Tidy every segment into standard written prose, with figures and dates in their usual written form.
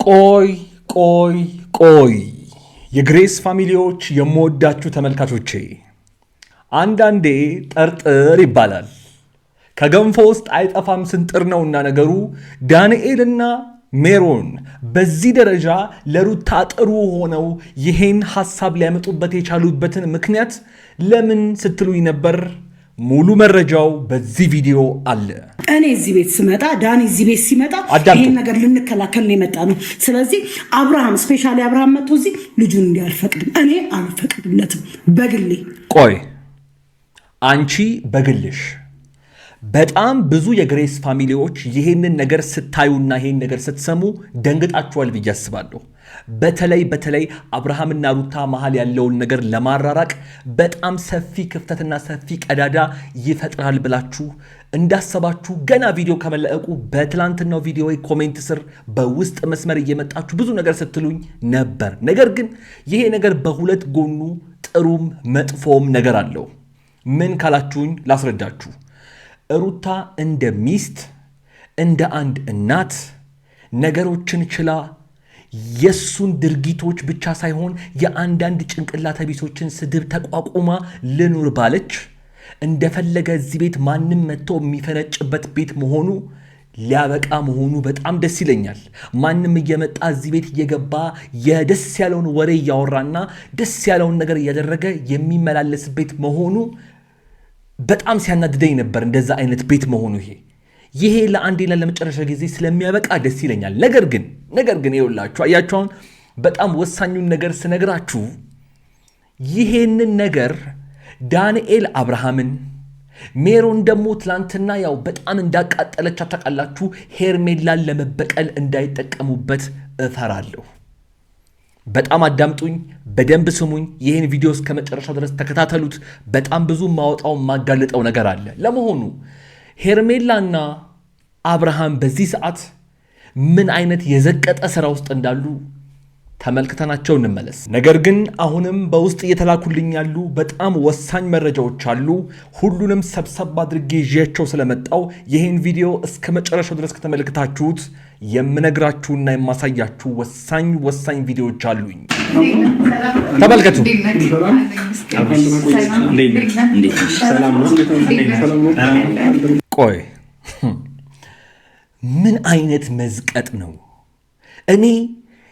ቆይ የግሬስ ፋሚሊዎች የምወዳችሁ ተመልካቾቼ፣ አንዳንዴ ጠርጥር ይባላል። ከገንፎ ውስጥ አይጠፋም ስንጥር ነውና ነገሩ። ዳንኤልና ሜሮን በዚህ ደረጃ ለሩታ ጥሩ ሆነው ይሄን ሐሳብ ሊያመጡበት የቻሉበትን ምክንያት ለምን ስትሉኝ ነበር። ሙሉ መረጃው በዚህ ቪዲዮ አለ። እኔ እዚህ ቤት ስመጣ ዳኒ እዚህ ቤት ሲመጣ ይሄን ነገር ልንከላከል ነው የመጣ ነው። ስለዚህ አብርሃም ስፔሻሊ አብርሃም መጥቶ እዚህ ልጁን እንዲያልፈቅድም እኔ አልፈቅድለትም በግሌ። ቆይ አንቺ በግልሽ በጣም ብዙ የግሬስ ፋሚሊዎች ይሄንን ነገር ስታዩና ይሄን ነገር ስትሰሙ ደንግጣችኋል ብዬ አስባለሁ። በተለይ አብርሃምና ሩታ መሃል ያለውን ነገር ለማራራቅ በጣም ሰፊ ክፍተትና ሰፊ ቀዳዳ ይፈጥራል ብላችሁ እንዳሰባችሁ ገና ቪዲዮ ከመለቀቁ በትላንትናው ቪዲዮ ኮሜንት ስር በውስጥ መስመር እየመጣችሁ ብዙ ነገር ስትሉኝ ነበር። ነገር ግን ይሄ ነገር በሁለት ጎኑ ጥሩም መጥፎም ነገር አለው። ምን ካላችሁኝ ላስረዳችሁ። ሩታ እንደ ሚስት እንደ አንድ እናት ነገሮችን ችላ የሱን ድርጊቶች ብቻ ሳይሆን የአንዳንድ ጭንቅላተ ቢሶችን ስድብ ተቋቁማ ልኑር ባለች እንደፈለገ እዚህ ቤት ማንም መጥቶ የሚፈነጭበት ቤት መሆኑ ሊያበቃ መሆኑ በጣም ደስ ይለኛል። ማንም እየመጣ እዚህ ቤት እየገባ የደስ ያለውን ወሬ እያወራና ደስ ያለውን ነገር እያደረገ የሚመላለስ ቤት መሆኑ በጣም ሲያናድደኝ ነበር። እንደዛ አይነት ቤት መሆኑ ይሄ ለአንዴና ለመጨረሻ ጊዜ ስለሚያበቃ ደስ ይለኛል። ነገር ግን ይኸውላችሁ አያችሁ፣ አሁን በጣም ወሳኙን ነገር ስነግራችሁ ይሄንን ነገር ዳንኤል አብርሃምን፣ ሜሮን ደግሞ ትላንትና ያው በጣም እንዳቃጠለች ታውቃላችሁ። ሄርሜላን ለመበቀል እንዳይጠቀሙበት እፈራለሁ። በጣም አዳምጡኝ፣ በደንብ ስሙኝ። ይህን ቪዲዮ እስከ መጨረሻው ድረስ ተከታተሉት። በጣም ብዙ ማወጣው ማጋለጠው ነገር አለ። ለመሆኑ ሄርሜላና አብርሃም በዚህ ሰዓት ምን አይነት የዘቀጠ ስራ ውስጥ እንዳሉ ተመልክተናቸው እንመለስ። ነገር ግን አሁንም በውስጥ እየተላኩልኝ ያሉ በጣም ወሳኝ መረጃዎች አሉ። ሁሉንም ሰብሰብ አድርጌ ይዤቸው ስለመጣው ይህን ቪዲዮ እስከ መጨረሻው ድረስ ከተመለከታችሁት የምነግራችሁና የማሳያችሁ ወሳኝ ቪዲዮዎች አሉኝ። ተመልከቱ። ቆይ ምን አይነት መዝቀጥ ነው? እኔ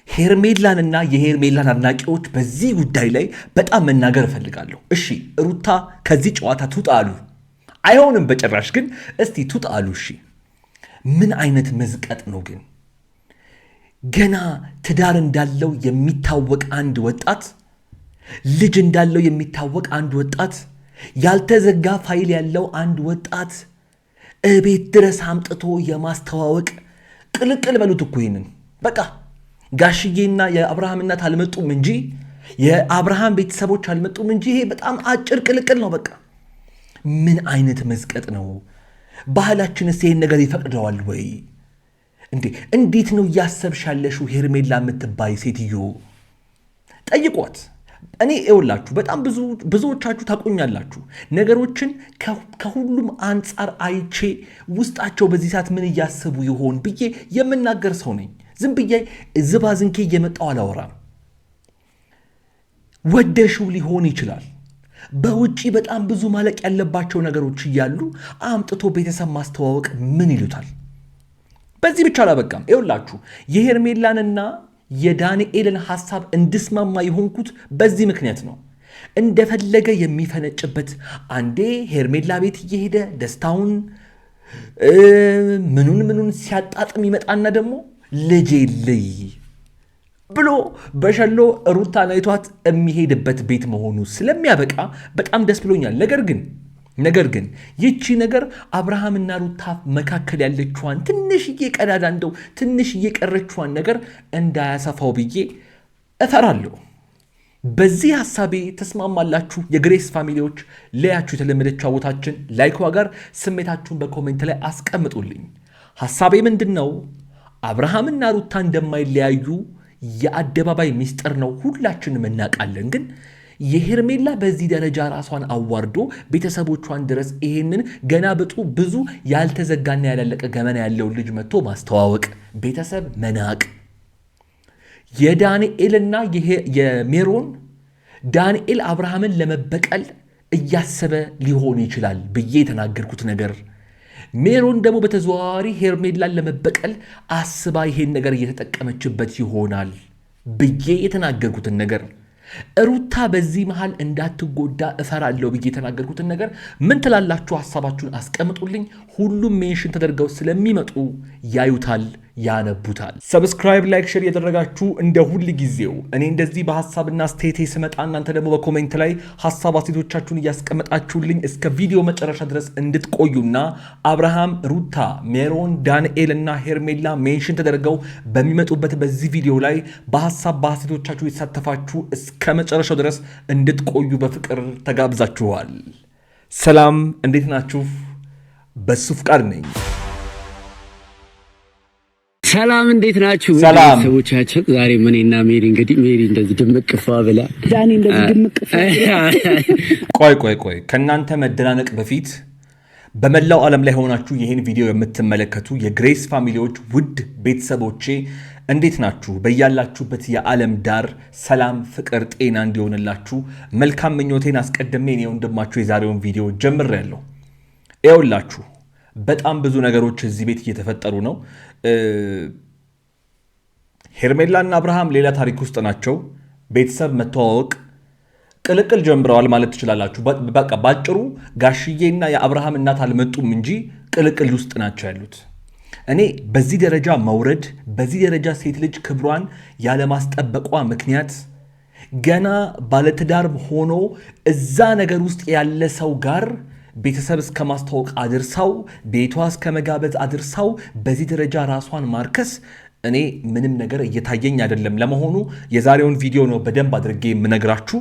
ሄርሜላንና የሄርሜላን አድናቂዎች በዚህ ጉዳይ ላይ በጣም መናገር እፈልጋለሁ። እሺ ሩታ ከዚህ ጨዋታ ትውጣ አሉ። አይሆንም በጭራሽ። ግን እስቲ ትውጣ አሉ። እሺ ምን አይነት መዝቀጥ ነው ግን? ገና ትዳር እንዳለው የሚታወቅ አንድ ወጣት፣ ልጅ እንዳለው የሚታወቅ አንድ ወጣት፣ ያልተዘጋ ፋይል ያለው አንድ ወጣት እቤት ድረስ አምጥቶ የማስተዋወቅ ቅልቅል በሉት እኮ ይህንን በቃ ጋሽዬና የአብርሃም እናት አልመጡም እንጂ የአብርሃም ቤተሰቦች አልመጡም እንጂ ይሄ በጣም አጭር ቅልቅል ነው። በቃ ምን አይነት መዝቀጥ ነው? ባህላችንስ ይሄን ነገር ይፈቅደዋል ወይ እንዴ? እንዴት ነው እያሰብሽ ያለሽው? ሄርሜላ የምትባይ ሴትዮ ጠይቋት። እኔ ይኸውላችሁ በጣም ብዙዎቻችሁ ታቆኛላችሁ። ነገሮችን ከሁሉም አንጻር አይቼ ውስጣቸው በዚህ ሰዓት ምን እያሰቡ ይሆን ብዬ የምናገር ሰው ነኝ። ዝም ብዬ ዝባዝንኬ እየመጣው አላወራም። ወደሽው ሊሆን ይችላል። በውጪ በጣም ብዙ ማለቅ ያለባቸው ነገሮች እያሉ አምጥቶ ቤተሰብ ማስተዋወቅ ምን ይሉታል? በዚህ ብቻ አላበቃም። ይኸውላችሁ የሄርሜላንና የዳንኤልን ሐሳብ እንድስማማ የሆንኩት በዚህ ምክንያት ነው። እንደፈለገ የሚፈነጭበት አንዴ ሄርሜላ ቤት እየሄደ ደስታውን ምኑን ሲያጣጥም ይመጣና ደግሞ ልጄ ልይ ብሎ በሸሎ ሩታ ናይቷት የሚሄድበት ቤት መሆኑ ስለሚያበቃ በጣም ደስ ብሎኛል። ነገር ግን ይቺ ነገር አብርሃምና ሩታ መካከል ያለችዋን ትንሽዬ ቀዳዳ እንደው ትንሽዬ ቀረችዋን ነገር እንዳያሰፋው ብዬ እፈራለሁ። በዚህ ሐሳቤ ተስማማላችሁ? የግሬስ ፋሚሊዎች ለያችሁ የተለመደች አወታችን ላይክዋ ጋር ስሜታችሁን በኮሜንት ላይ አስቀምጡልኝ። ሐሳቤ ምንድን ነው? አብርሃምና ሩታ እንደማይለያዩ የአደባባይ ሚስጥር ነው፣ ሁላችንም እናውቃለን። ግን የሄርሜላ በዚህ ደረጃ ራሷን አዋርዶ ቤተሰቦቿን ድረስ ይሄንን ገና ብዙ ያልተዘጋና ያላለቀ ገመና ያለውን ልጅ መጥቶ ማስተዋወቅ፣ ቤተሰብ መናቅ የዳንኤልና የሜሮን ዳንኤል አብርሃምን ለመበቀል እያሰበ ሊሆን ይችላል ብዬ የተናገርኩት ነገር፣ ሜሮን ደግሞ በተዘዋዋሪ ሄርሜላን ለመበቀል አስባ ይሄን ነገር እየተጠቀመችበት ይሆናል ብዬ የተናገርኩትን ነገር፣ ሩታ በዚህ መሃል እንዳትጎዳ እፈራለሁ ብዬ የተናገርኩትን ነገር ምን ትላላችሁ? ሀሳባችሁን አስቀምጡልኝ። ሁሉም ሜንሽን ተደርገው ስለሚመጡ ያዩታል፣ ያነቡታል። ሰብስክራይብ፣ ላይክ፣ ሼር እያደረጋችሁ እንደ ሁል ጊዜው እኔ እንደዚህ በሀሳብና አስተያየቴ ስመጣ እናንተ ደግሞ በኮሜንት ላይ ሀሳብ አስተያየቶቻችሁን እያስቀመጣችሁልኝ እስከ ቪዲዮ መጨረሻ ድረስ እንድትቆዩና አብርሃም፣ ሩታ፣ ሜሮን፣ ዳንኤል እና ሄርሜላ ሜንሽን ተደርገው በሚመጡበት በዚህ ቪዲዮ ላይ በሀሳብ በአስተያየቶቻችሁ የተሳተፋችሁ እስከ መጨረሻው ድረስ እንድትቆዩ በፍቅር ተጋብዛችኋል። ሰላም፣ እንዴት ናችሁ? በሱ ፍቃድ ነኝ። ሰላም እንዴት ናችሁ? ሰላም ሰዎቻችን። ዛሬ እኔና ሜሪ እንግዲህ ሜሪ እንደዚህ ድምቅፋ ብላ ዳኒ እንደዚህ ድምቅፋ ቆይ ከእናንተ መደናነቅ በፊት በመላው ዓለም ላይ ሆናችሁ ይህን ቪዲዮ የምትመለከቱ የግሬስ ፋሚሊዎች ውድ ቤተሰቦቼ እንዴት ናችሁ? በያላችሁበት የዓለም ዳር ሰላም፣ ፍቅር፣ ጤና እንዲሆንላችሁ መልካም ምኞቴን አስቀድሜ እኔ ወንድማችሁ የዛሬውን ቪዲዮ ጀምሬያለሁ። ይኸውላችሁ በጣም ብዙ ነገሮች እዚህ ቤት እየተፈጠሩ ነው። ሄርሜላና አብርሃም ሌላ ታሪክ ውስጥ ናቸው። ቤተሰብ መተዋወቅ ቅልቅል ጀምረዋል ማለት ትችላላችሁ። በቃ ባጭሩ ጋሽዬና የአብርሃም እናት አልመጡም እንጂ ቅልቅል ውስጥ ናቸው ያሉት። እኔ በዚህ ደረጃ መውረድ፣ በዚህ ደረጃ ሴት ልጅ ክብሯን ያለማስጠበቋ ምክንያት ገና ባለትዳር ሆኖ እዛ ነገር ውስጥ ያለ ሰው ጋር ቤተሰብ እስከ ማስተዋወቅ አድርሳው ቤቷ እስከ መጋበዝ አድርሳው በዚህ ደረጃ ራሷን ማርከስ እኔ ምንም ነገር እየታየኝ አይደለም። ለመሆኑ የዛሬውን ቪዲዮ ነው በደንብ አድርጌ የምነግራችሁ።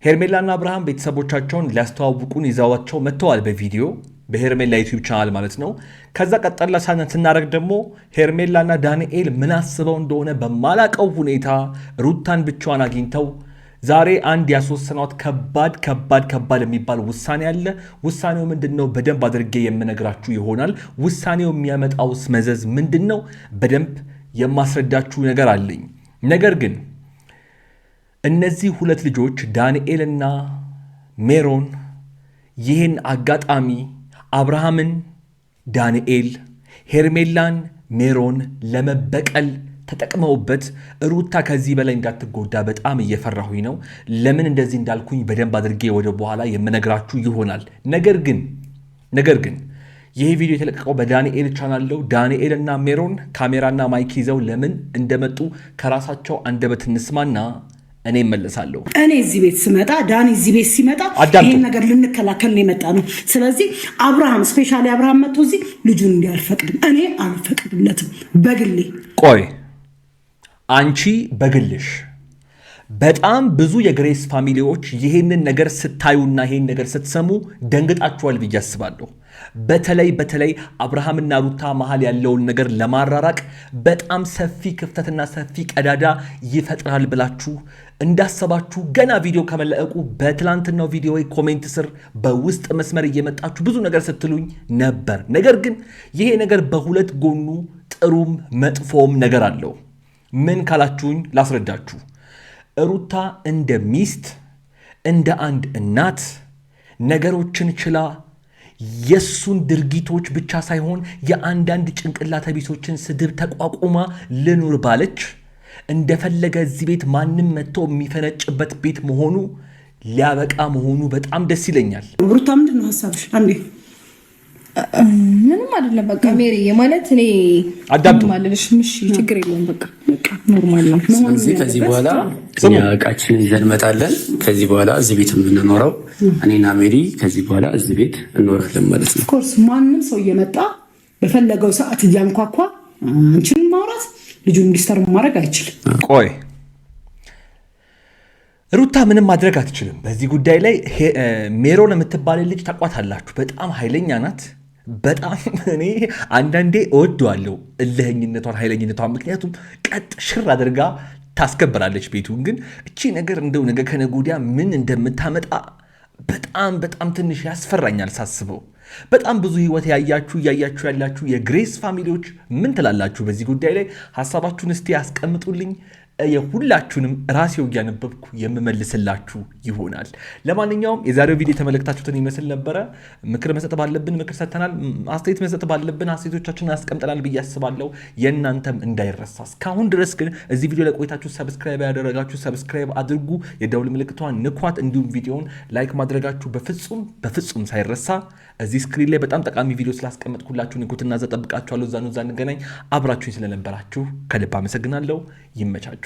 ሄርሜላና አብርሃም ቤተሰቦቻቸውን ሊያስተዋውቁን ይዘዋቸው መጥተዋል፣ በቪዲዮ በሄርሜላ ዩቲዩብ ቻናል ማለት ነው። ከዛ ቀጠላ ስናደርግ ደግሞ ሄርሜላና ዳንኤል ምን አስበው እንደሆነ በማላቀው ሁኔታ ሩታን ብቻዋን አግኝተው ዛሬ አንድ ያስወሰኗት ከባድ የሚባል ውሳኔ አለ። ውሳኔው ምንድን ነው? በደንብ አድርጌ የምነግራችሁ ይሆናል። ውሳኔው የሚያመጣውስ መዘዝ ምንድን ነው? በደንብ የማስረዳችሁ ነገር አለኝ። ነገር ግን እነዚህ ሁለት ልጆች ዳንኤልና ሜሮን ይህን አጋጣሚ አብርሃምን ዳንኤል፣ ሄርሜላን ሜሮን ለመበቀል ተጠቅመውበት ሩታ ከዚህ በላይ እንዳትጎዳ በጣም እየፈራሁኝ ነው። ለምን እንደዚህ እንዳልኩኝ በደንብ አድርጌ ወደ በኋላ የምነግራችሁ ይሆናል። ነገር ግን ይህ ቪዲዮ የተለቀቀው በዳንኤል ቻናል ነው። ዳንኤል እና ሜሮን ካሜራና ማይክ ይዘው ለምን እንደመጡ ከራሳቸው አንደበት እንስማና እኔ እመለሳለሁ። እኔ እዚህ ቤት ስመጣ ዳኒ እዚህ ቤት ሲመጣ ይሄን ነገር ልንከላከል ነው የመጣ ነው። ስለዚህ አብርሃም ስፔሻሊ አብርሃም መጥቶ እዚህ ልጁን እንዲያልፈቅድም እኔ አልፈቅድለትም በግሌ። ቆይ አንቺ በግልሽ በጣም ብዙ የግሬስ ፋሚሊዎች ይህንን ነገር ስታዩና ይህን ነገር ስትሰሙ ደንግጣችኋል ብዬ አስባለሁ። በተለይ አብርሃምና ሩታ መሃል ያለውን ነገር ለማራራቅ በጣም ሰፊ ክፍተትና ሰፊ ቀዳዳ ይፈጥራል ብላችሁ እንዳሰባችሁ ገና ቪዲዮ ከመለቀቁ በትላንትናው ቪዲዮ ኮሜንት ስር በውስጥ መስመር እየመጣችሁ ብዙ ነገር ስትሉኝ ነበር። ነገር ግን ይሄ ነገር በሁለት ጎኑ ጥሩም መጥፎም ነገር አለው። ምን ካላችሁኝ ላስረዳችሁ። ሩታ እንደ ሚስት እንደ አንድ እናት ነገሮችን ችላ የሱን ድርጊቶች ብቻ ሳይሆን የአንዳንድ ጭንቅላተ ቢሶችን ስድብ ተቋቁማ ልኑር ባለች እንደፈለገ እዚህ ቤት ማንም መጥቶ የሚፈነጭበት ቤት መሆኑ ሊያበቃ መሆኑ በጣም ደስ ይለኛል። ሩታ ምንድን ነው ሀሳብሽ? አንዴ ምንም አይደለም። በቃ ሜሪ የማለት እኔ ማለልሽ ምሽ ችግር የለውም። በቃ ኖርማል ነው። ስለዚህ ከዚህ በኋላ እኛ እቃችንን ይዘን እንመጣለን። ከዚህ በኋላ እዚህ ቤት የምንኖረው እኔና ሜሪ ከዚህ በኋላ እዚህ ቤት እንኖራለን ማለት ነው። ኮርስ ማንም ሰው እየመጣ በፈለገው ሰዓት እያንኳኳ አንቺን ማውራት ልጁን እንዲስተር ማድረግ አይችልም። ቆይ ሩታ ምንም ማድረግ አትችልም በዚህ ጉዳይ ላይ። ሜሮን የምትባል ልጅ ታቋታላችሁ። በጣም ኃይለኛ ናት። በጣም እኔ አንዳንዴ እወደዋለሁ እልህኝነቷን፣ ኃይለኝነቷን። ምክንያቱም ቀጥ ሽር አድርጋ ታስከብራለች ቤቱን። ግን እቺ ነገር እንደው ነገ ከነገ ወዲያ ምን እንደምታመጣ በጣም ትንሽ ያስፈራኛል ሳስበው። በጣም ብዙ ህይወት እያያችሁ ያላችሁ የግሬስ ፋሚሊዎች ምን ትላላችሁ? በዚህ ጉዳይ ላይ ሀሳባችሁን እስቲ ያስቀምጡልኝ። የሁላችሁንም ራሴው እያነበብኩ የምመልስላችሁ ይሆናል። ለማንኛውም የዛሬው ቪዲዮ የተመለከታችሁትን ይመስል ነበረ። ምክር መስጠት ባለብን ምክር ሰጥተናል። አስተያየት መስጠት ባለብን አስተያየቶቻችንን አስቀምጠናል ብዬ አስባለሁ። የእናንተም እንዳይረሳ። እስካሁን ድረስ ግን እዚህ ቪዲዮ ላይ ቆይታችሁ ሰብስክራይብ ያደረጋችሁ ሰብስክራይብ አድርጉ፣ የደውል ምልክቷን ንኳት። እንዲሁም ቪዲዮውን ላይክ ማድረጋችሁ በፍጹም ሳይረሳ። እዚህ ስክሪን ላይ በጣም ጠቃሚ ቪዲዮ ስላስቀመጥኩላችሁ ንኩትና ዘጠብቃችኋለሁ። እዛ እንገናኝ። አብራችሁኝ ስለነበራችሁ ከልብ አመሰግናለሁ። ይመቻችሁ።